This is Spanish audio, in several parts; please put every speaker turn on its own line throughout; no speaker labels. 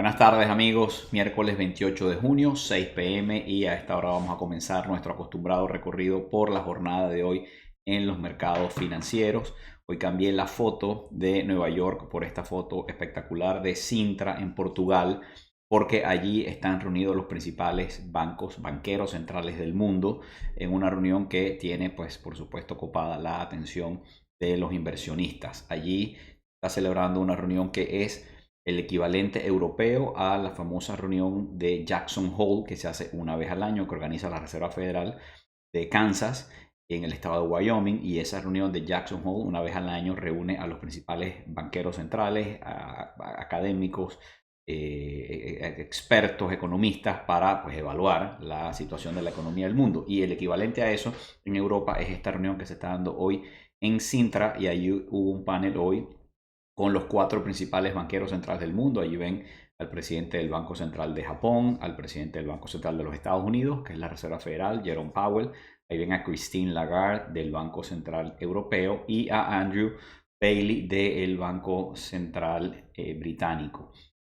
Buenas tardes amigos, miércoles 28 de junio, 6 p.m. y a esta hora vamos a comenzar nuestro acostumbrado recorrido por la jornada de hoy en los mercados financieros. Hoy cambié la foto de Nueva York por esta foto espectacular de Sintra en Portugal, porque allí están reunidos los principales banqueros centrales del mundo en una reunión que tiene, pues, por supuesto, copada la atención de los inversionistas. Allí está celebrando una reunión que es el equivalente europeo a la famosa reunión de Jackson Hole que se hace una vez al año, que organiza la Reserva Federal de Kansas en el estado de Wyoming. Y esa reunión de Jackson Hole una vez al año reúne a los principales banqueros centrales, académicos, expertos, economistas, para, pues, evaluar la situación de la economía del mundo. Y el equivalente a eso en Europa es esta reunión que se está dando hoy en Sintra, y allí hubo un panel hoy con los cuatro principales banqueros centrales del mundo. Allí ven al presidente del Banco Central de Japón, al presidente del Banco Central de los Estados Unidos, que es la Reserva Federal, Jerome Powell. Ahí ven a Christine Lagarde del Banco Central Europeo y a Andrew Bailey del Banco Central Británico.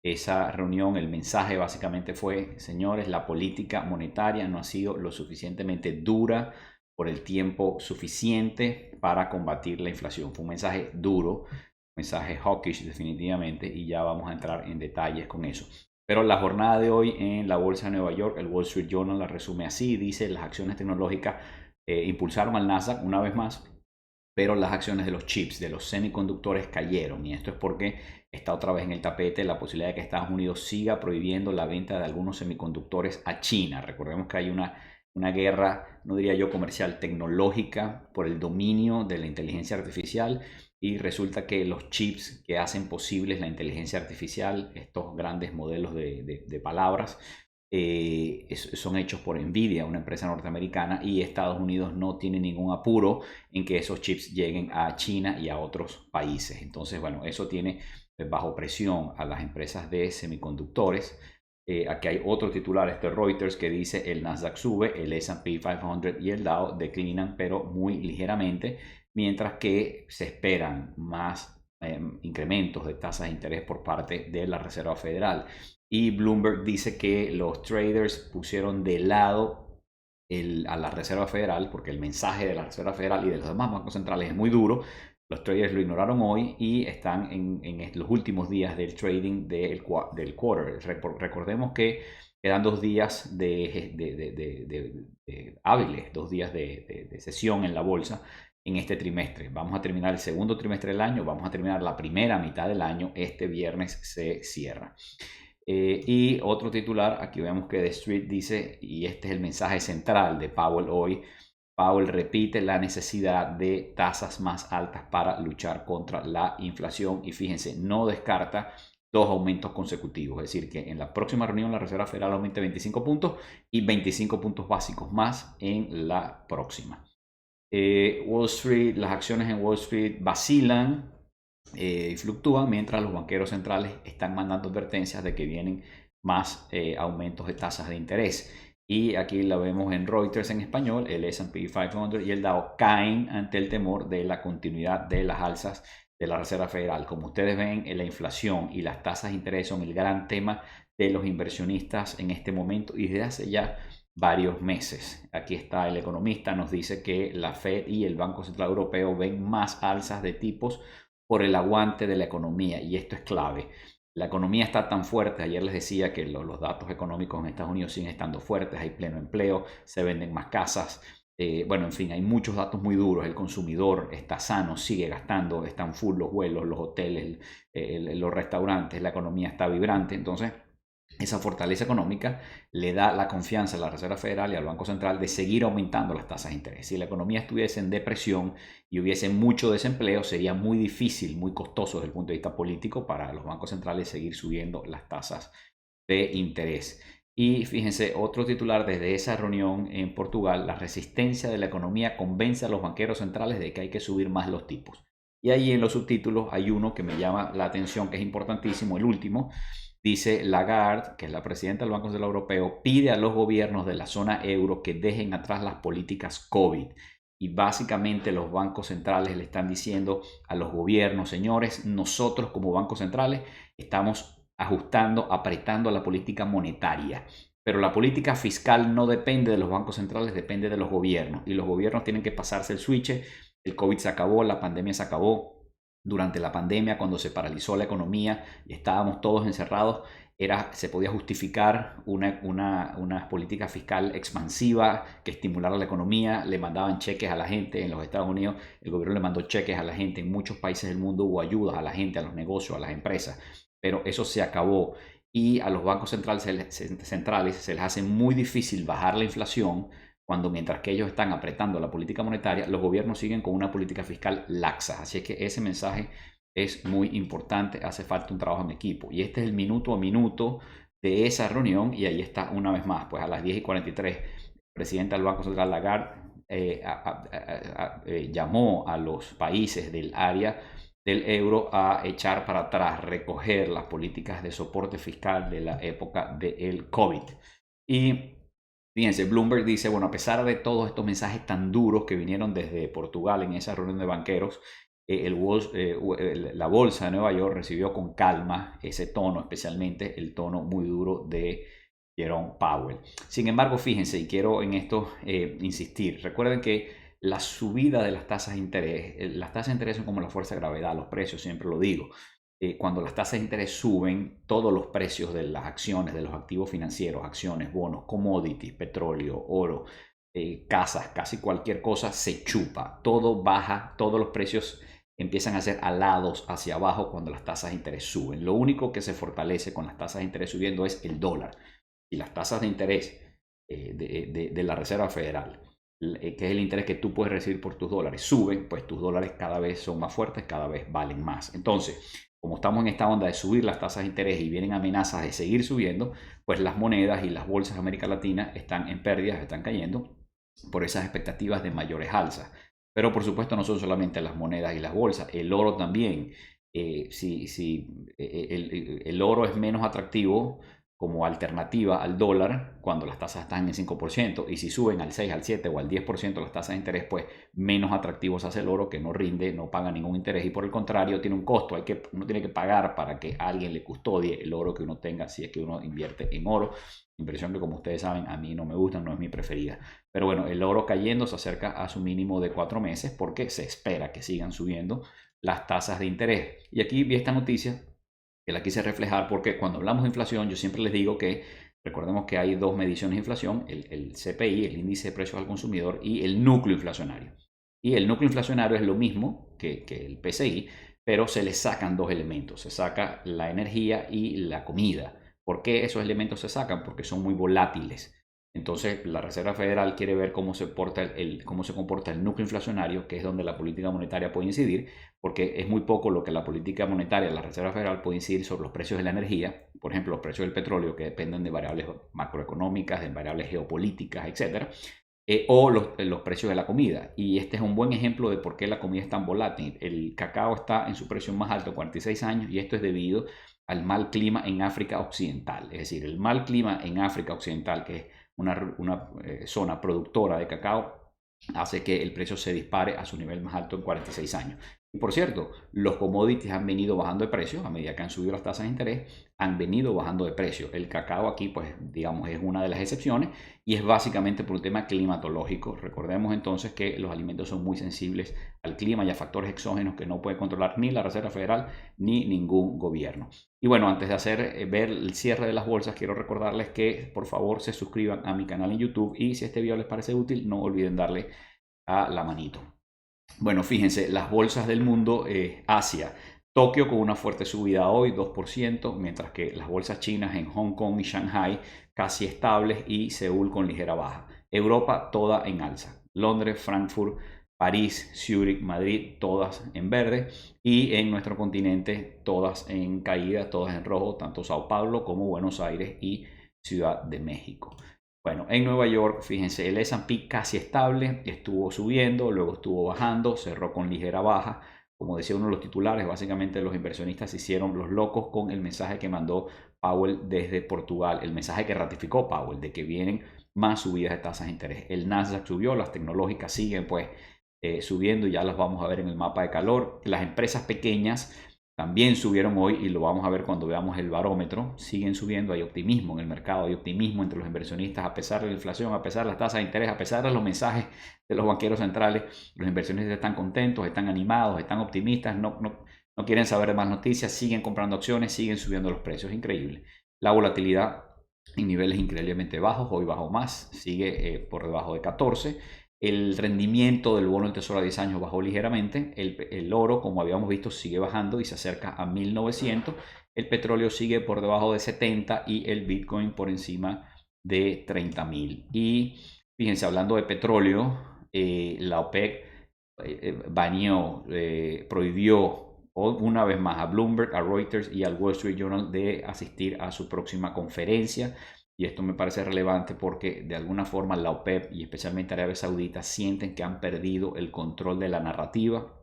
Esa reunión, el mensaje básicamente fue: señores, la política monetaria no ha sido lo suficientemente dura por el tiempo suficiente para combatir la inflación. Fue un mensaje duro, mensaje hawkish definitivamente, y ya vamos a entrar en detalles con eso. Pero la jornada de hoy en la bolsa de Nueva York, el Wall Street Journal la resume así: dice, las acciones tecnológicas impulsaron al Nasdaq una vez más, pero las acciones de los chips, de los semiconductores, cayeron. Y esto es porque está otra vez en el tapete la posibilidad de que Estados Unidos siga prohibiendo la venta de algunos semiconductores a China. Recordemos que hay una guerra, no diría yo comercial, tecnológica, por el dominio de la inteligencia artificial. Y resulta que los chips que hacen posibles la inteligencia artificial, estos grandes modelos de palabras, son hechos por Nvidia, una empresa norteamericana, y Estados Unidos no tiene ningún apuro en que esos chips lleguen a China y a otros países. Entonces, bueno, eso tiene bajo presión a las empresas de semiconductores. Aquí hay otro titular, este Reuters, que dice: el Nasdaq sube, el S&P 500 y el Dow declinan, pero muy ligeramente, mientras que se esperan más incrementos de tasas de interés por parte de la Reserva Federal. Y Bloomberg dice que los traders pusieron de lado a la Reserva Federal, porque el mensaje de la Reserva Federal y de los demás bancos centrales es muy duro. Los traders lo ignoraron hoy y están en los últimos días del trading del quarter. Recordemos que quedan 2 días hábiles, 2 días de sesión en la bolsa en este trimestre. Vamos a terminar el segundo trimestre del año, vamos a terminar la primera mitad del año. Este viernes se cierra. Y otro titular, aquí vemos que The Street dice, y este es el mensaje central de Powell hoy: Powell repite la necesidad de tasas más altas para luchar contra la inflación, y fíjense, no descarta 2 aumentos consecutivos. Es decir, que en la próxima reunión la Reserva Federal aumente 25 puntos y 25 puntos básicos más en la próxima. Wall Street, las acciones en Wall Street vacilan y fluctúan, mientras los banqueros centrales están mandando advertencias de que vienen más aumentos de tasas de interés. Y aquí la vemos en Reuters en español: el S&P 500 y el Dow caen ante el temor de la continuidad de las alzas de la Reserva Federal. Como ustedes ven, la inflación y las tasas de interés son el gran tema de los inversionistas en este momento y desde hace ya varios meses. Aquí está el economista, nos dice que la Fed y el Banco Central Europeo ven más alzas de tipos por el aguante de la economía, y esto es clave. La economía está tan fuerte, ayer les decía que los datos económicos en Estados Unidos siguen estando fuertes, hay pleno empleo, se venden más casas, bueno, en fin, hay muchos datos muy duros. El consumidor está sano, sigue gastando, están full los vuelos, los hoteles, los restaurantes, la economía está vibrante. Entonces, esa fortaleza económica le da la confianza a la Reserva Federal y al Banco Central de seguir aumentando las tasas de interés. Si la economía estuviese en depresión y hubiese mucho desempleo, sería muy difícil, muy costoso desde el punto de vista político para los bancos centrales seguir subiendo las tasas de interés. Y fíjense, otro titular desde esa reunión en Portugal: la resistencia de la economía convence a los banqueros centrales de que hay que subir más los tipos. Y ahí en los subtítulos hay uno que me llama la atención, que es importantísimo, el último. Dice: Lagarde, que es la presidenta del Banco Central Europeo, pide a los gobiernos de la zona euro que dejen atrás las políticas COVID. Y básicamente los bancos centrales le están diciendo a los gobiernos: señores, nosotros como bancos centrales estamos ajustando, apretando la política monetaria. Pero la política fiscal no depende de los bancos centrales, depende de los gobiernos. Y los gobiernos tienen que pasarse el switch. El COVID se acabó, la pandemia se acabó. Durante la pandemia, cuando se paralizó la economía y estábamos todos encerrados, se podía justificar una política fiscal expansiva que estimulara la economía. Le mandaban cheques a la gente. En los Estados Unidos el gobierno le mandó cheques a la gente. En muchos países del mundo hubo ayudas a la gente, a los negocios, a las empresas. Pero eso se acabó y a los bancos centrales se les hace muy difícil bajar la inflación cuando mientras que ellos están apretando la política monetaria, los gobiernos siguen con una política fiscal laxa. Así es que ese mensaje es muy importante, hace falta un trabajo en equipo. Y este es el minuto a minuto de esa reunión y ahí está una vez más, pues a las 10:43, el presidente del Banco Central Lagarde llamó a los países del área del euro a echar para atrás, recoger las políticas de soporte fiscal de la época del COVID. Y fíjense, Bloomberg dice, bueno, a pesar de todos estos mensajes tan duros que vinieron desde Portugal en esa reunión de banqueros, la bolsa de Nueva York recibió con calma ese tono, especialmente el tono muy duro de Jerome Powell. Sin embargo, fíjense, y quiero en esto insistir, recuerden que la subida de las tasas de interés son como la fuerza de gravedad, los precios, siempre lo digo. Cuando las tasas de interés suben, todos los precios de las acciones, de los activos financieros, acciones, bonos, commodities, petróleo, oro, casas, casi cualquier cosa se chupa. Todo baja, todos los precios empiezan a ser alados hacia abajo cuando las tasas de interés suben. Lo único que se fortalece con las tasas de interés subiendo es el dólar. Y las tasas de interés de la Reserva Federal, que es el interés que tú puedes recibir por tus dólares, suben, pues tus dólares cada vez son más fuertes, cada vez valen más. Entonces, como estamos en esta onda de subir las tasas de interés y vienen amenazas de seguir subiendo, pues las monedas y las bolsas de América Latina están en pérdidas, están cayendo por esas expectativas de mayores alzas. Pero por supuesto no son solamente las monedas y las bolsas, el oro también. Si el oro es menos atractivo como alternativa al dólar cuando las tasas están en 5%, y si suben al 6, al 7 o al 10% las tasas de interés, pues menos atractivo se hace el oro, que no rinde, no paga ningún interés y por el contrario tiene un costo, uno tiene que pagar para que alguien le custodie el oro que uno tenga si es que uno invierte en oro. Inversión que, como ustedes saben, a mí no me gusta, no es mi preferida. Pero bueno, el oro cayendo se acerca a su mínimo de 4 meses porque se espera que sigan subiendo las tasas de interés. Y aquí vi esta noticia que la quise reflejar porque cuando hablamos de inflación, yo siempre les digo que recordemos que hay dos mediciones de inflación, el CPI, el índice de precios al consumidor, y el núcleo inflacionario. Y el núcleo inflacionario es lo mismo que el PCI, pero se le sacan dos elementos, se saca la energía y la comida. ¿Por qué esos elementos se sacan? Porque son muy volátiles. Entonces, la Reserva Federal quiere ver cómo se comporta el núcleo inflacionario, que es donde la política monetaria puede incidir, porque es muy poco lo que la política monetaria de la Reserva Federal puede incidir sobre los precios de la energía, por ejemplo, los precios del petróleo, que dependen de variables macroeconómicas, de variables geopolíticas, etcétera, o los precios de la comida. Y este es un buen ejemplo de por qué la comida es tan volátil. El cacao está en su precio más alto, 46 años, y esto es debido al mal clima en África Occidental. Es decir, el mal clima en África Occidental, que es una zona productora de cacao, hace que el precio se dispare a su nivel más alto en 46 años. Y por cierto, los commodities han venido bajando de precio a medida que han subido las tasas de interés, han venido bajando de precio. El cacao aquí, pues, digamos, es una de las excepciones y es básicamente por un tema climatológico. Recordemos entonces que los alimentos son muy sensibles al clima y a factores exógenos que no puede controlar ni la Reserva Federal ni ningún gobierno. Y bueno, antes de ver el cierre de las bolsas, quiero recordarles que por favor se suscriban a mi canal en YouTube y si este video les parece útil, no olviden darle a la manito. Bueno, fíjense, las bolsas del mundo, Asia, Tokio con una fuerte subida hoy, 2%, mientras que las bolsas chinas en Hong Kong y Shanghai casi estables y Seúl con ligera baja. Europa toda en alza. Londres, Frankfurt, París, Zúrich, Madrid, todas en verde. Y en nuestro continente, todas en caída, todas en rojo, tanto Sao Paulo como Buenos Aires y Ciudad de México. Bueno, en Nueva York, fíjense, el S&P casi estable, estuvo subiendo, luego estuvo bajando, cerró con ligera baja. Como decía uno de los titulares, básicamente los inversionistas se hicieron los locos con el mensaje que mandó Powell desde Portugal, el mensaje que ratificó Powell de que vienen más subidas de tasas de interés. El Nasdaq subió, las tecnológicas siguen pues subiendo y ya las vamos a ver en el mapa de calor. Las empresas pequeñas también subieron hoy y lo vamos a ver cuando veamos el barómetro. Siguen subiendo, hay optimismo en el mercado, hay optimismo entre los inversionistas a pesar de la inflación, a pesar de las tasas de interés, a pesar de los mensajes de los banqueros centrales. Los inversionistas están contentos, están animados, están optimistas, no quieren saber de más noticias, siguen comprando acciones, siguen subiendo los precios. Increíble. La volatilidad en niveles increíblemente bajos, hoy bajó más, sigue por debajo de 14. El rendimiento del bono del tesoro a 10 años bajó ligeramente. El oro, como habíamos visto, sigue bajando y se acerca a 1900. El petróleo sigue por debajo de 70 y el Bitcoin por encima de 30.000. Y fíjense, hablando de petróleo, la OPEC prohibió una vez más a Bloomberg, a Reuters y al Wall Street Journal de asistir a su próxima conferencia. Y esto me parece relevante porque de alguna forma la OPEP y especialmente Arabia Saudita sienten que han perdido el control de la narrativa.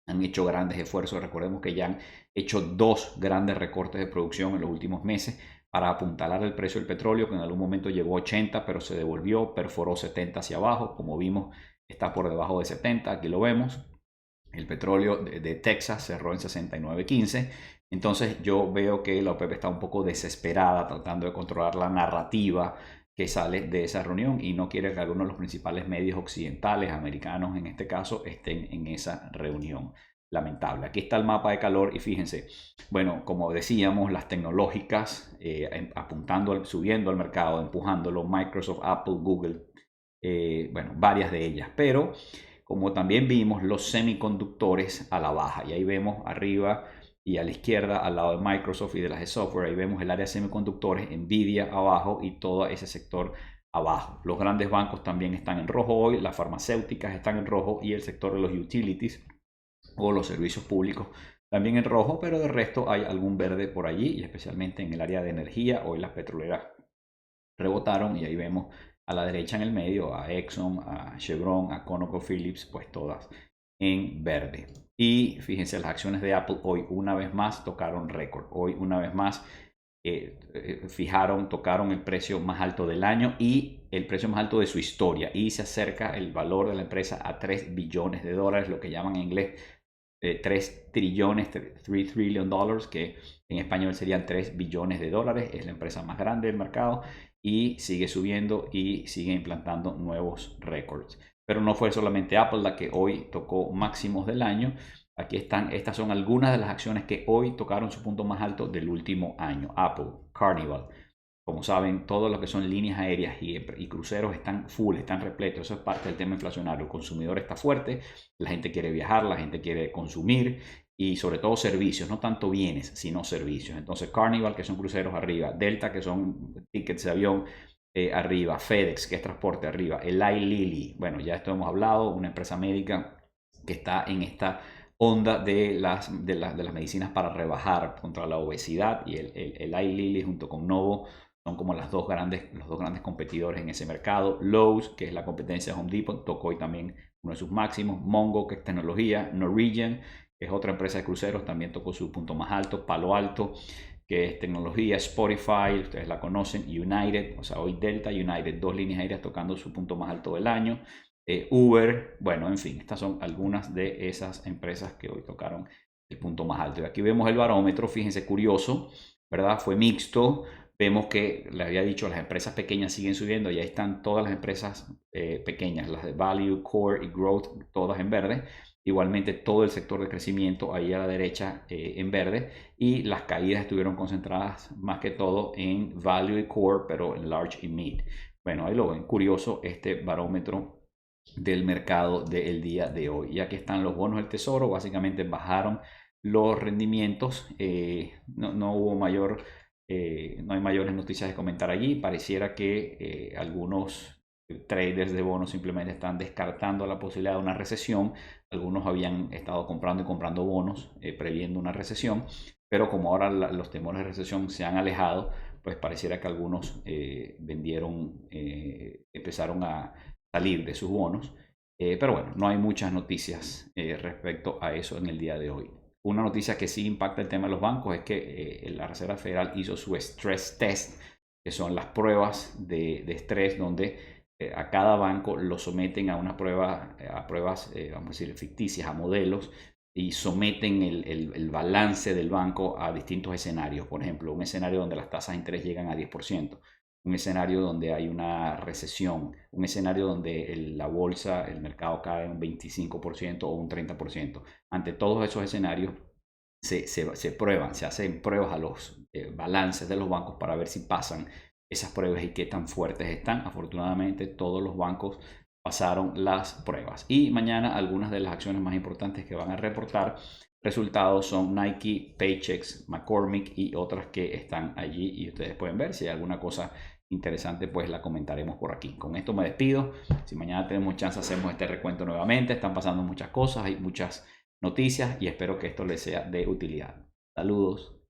Han hecho grandes esfuerzos. Recordemos que ya han hecho 2 grandes recortes de producción en los últimos meses para apuntalar el precio del petróleo, que en algún momento llegó a 80, pero se devolvió, perforó 70 hacia abajo. Como vimos, está por debajo de 70. Aquí lo vemos. El petróleo de Texas cerró en 69.15. Entonces yo veo que la OPEP está un poco desesperada tratando de controlar la narrativa que sale de esa reunión y no quiere que algunos de los principales medios occidentales, americanos en este caso, estén en esa reunión. Lamentable. Aquí está el mapa de calor y fíjense, bueno, como decíamos, las tecnológicas apuntando, subiendo al mercado, empujándolo, Microsoft, Apple, Google, bueno, varias de ellas, pero como también vimos los semiconductores a la baja y ahí vemos arriba y a la izquierda al lado de Microsoft y de las de software, ahí vemos el área de semiconductores, Nvidia abajo y todo ese sector abajo. Los grandes bancos también están en rojo hoy, las farmacéuticas están en rojo y el sector de los utilities o los servicios públicos también en rojo, pero de resto hay algún verde por allí y especialmente en el área de energía. Hoy las petroleras rebotaron y ahí vemos a la derecha en el medio a Exxon, a Chevron, a ConocoPhillips, pues todas en verde. Y fíjense, las acciones de Apple hoy una vez más tocaron récord. Hoy una vez más tocaron el precio más alto del año y el precio más alto de su historia. Y se acerca el valor de la empresa a 3 billones de dólares, lo que llaman en inglés 3 trillones, 3 trillion dollars, que en español serían 3 billones de dólares. Es la empresa más grande del mercado y sigue subiendo y sigue implantando nuevos récords. Pero no fue solamente Apple la que hoy tocó máximos del año. Aquí están, estas son algunas de las acciones que hoy tocaron su punto más alto del último año. Apple, Carnival. Como saben, todo lo que son líneas aéreas y cruceros están full, están repletos. Eso es parte del tema inflacionario. El consumidor está fuerte, la gente quiere viajar, la gente quiere consumir y sobre todo servicios, no tanto bienes, sino servicios. Entonces Carnival, que son cruceros arriba, Delta, que son tickets de avión arriba, FedEx, que es transporte arriba, Eli Lilly, bueno, ya esto hemos hablado, una empresa médica que está en esta onda de las medicinas para rebajar contra la obesidad y el Eli Lilly junto con Novo son como los dos grandes competidores en ese mercado. Lowe's, que es la competencia de Home Depot, tocó hoy también uno de sus máximos. Mongo, que es tecnología. Norwegian, que es otra empresa de cruceros, también tocó su punto más alto. Palo Alto, que es tecnología. Spotify, ustedes la conocen. United, o sea, hoy Delta, United, 2 líneas aéreas tocando su punto más alto del año. Uber, bueno, en fin, estas son algunas de esas empresas que hoy tocaron el punto más alto. Y aquí vemos el barómetro, fíjense, curioso, ¿verdad? Fue mixto. Vemos que, le había dicho, las empresas pequeñas siguen subiendo y ahí están todas las empresas pequeñas, las de Value, Core y Growth, todas en verde. Igualmente todo el sector de crecimiento ahí a la derecha en verde y las caídas estuvieron concentradas más que todo en Value y Core, pero en Large y Mid. Bueno, ahí lo ven, curioso este barómetro del mercado del día de hoy. Y aquí están los bonos del tesoro, básicamente bajaron los rendimientos, no hubo mayor... no hay mayores noticias de comentar allí. Pareciera que algunos traders de bonos simplemente están descartando la posibilidad de una recesión. Algunos habían estado comprando y comprando bonos previendo una recesión, pero como ahora los temores de recesión se han alejado, pues pareciera que algunos empezaron a salir de sus bonos. Pero bueno, no hay muchas noticias respecto a eso en el día de hoy. Una noticia que sí impacta el tema de los bancos es que la Reserva Federal hizo su stress test, que son las pruebas de estrés donde a cada banco lo someten a una prueba, a pruebas, vamos a decir, ficticias, a modelos y someten el balance del banco a distintos escenarios. Por ejemplo, un escenario donde las tasas de interés llegan a 10%, un escenario donde hay una recesión, un escenario donde la bolsa, el mercado cae un 25% o un 30%. Ante todos esos escenarios se prueban, se hacen pruebas a los balances de los bancos para ver si pasan esas pruebas y qué tan fuertes están. Afortunadamente, todos los bancos pasaron las pruebas. Y mañana algunas de las acciones más importantes que van a reportar resultados son Nike, Paychex, McCormick y otras que están allí y ustedes pueden ver. Si hay alguna cosa interesante, pues la comentaremos por aquí. Con esto me despido. Si mañana tenemos chance, hacemos este recuento nuevamente. Están pasando muchas cosas, hay muchas noticias y espero que esto les sea de utilidad. Saludos.